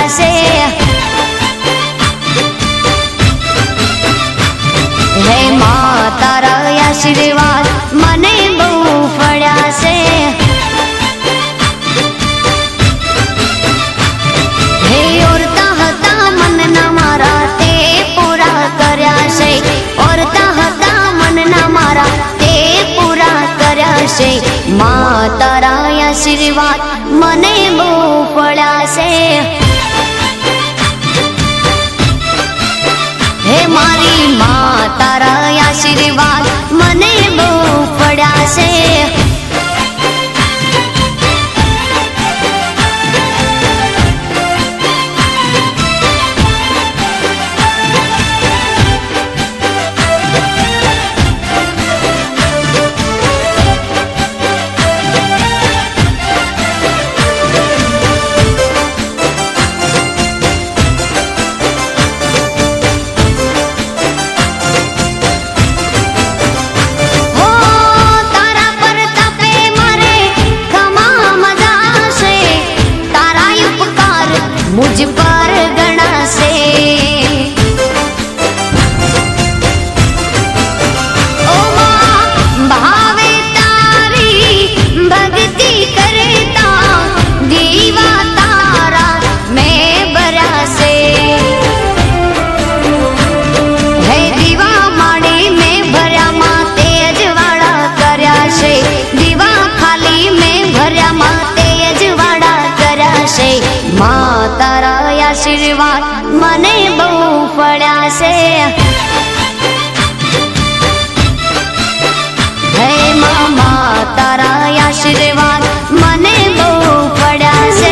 પડ્યા છે। હે માં તારા આશીર્વાદ મને બહુ પડ્યા છે। હે ઓરતા હતા મનના મારા તે પૂરા કર્યા છે। ઓરતા હતા મનના મારા તે પૂરા કર્યા છે। માં તારા આશીર્વાદ મને બહુ પડ્યા છે। હે મારી માં તારા આશીર્વાદ મને બહુ પડ્યા છે। मुझ पर गणा से ओ मां भावे तारी भक्ति करता दीवा तारा मैं भरा से। है दीवा माड़ी में भर्या माते अजवाड़ा कर्या से। दीवा खाली में भर्या माते अजवाड़ा कर्या से। मां तारा आशीर्वाद मने बहु पड्या छे। हे मामा तारा आशीर्वाद मने बहु पड्या छे।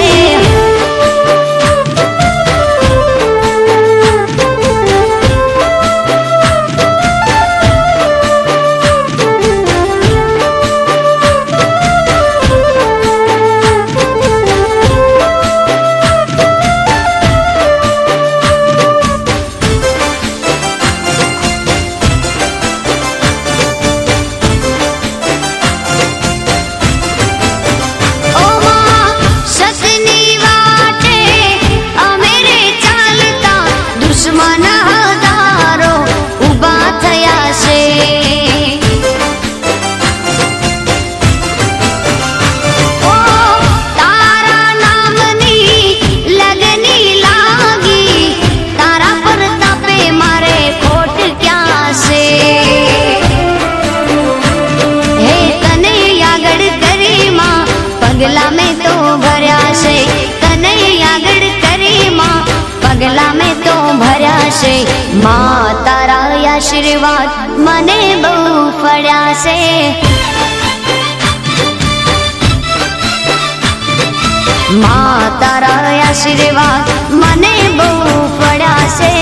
पगला में तो भर्या छे तने आगळ करी मां पगला में तो भर्या छे। मां तारा आशीर्वाद मने बहु पड्या छे। मां तारा आशीर्वाद मने बहु पड्या छे।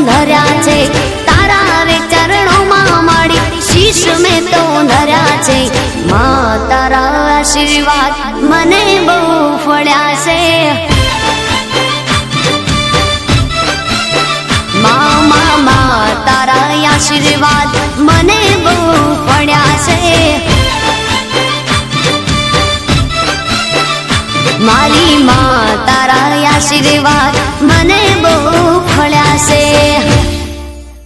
धर्या छे तारा रे चरणों मां माड़ी शीश में तो धर्या छे। मां तारा आशीर्वाद मने बहु पड्या छे। मां तारा आशीर्वाद मने बहु पड्या छे। मारी मां तारा आशीर्वाद मने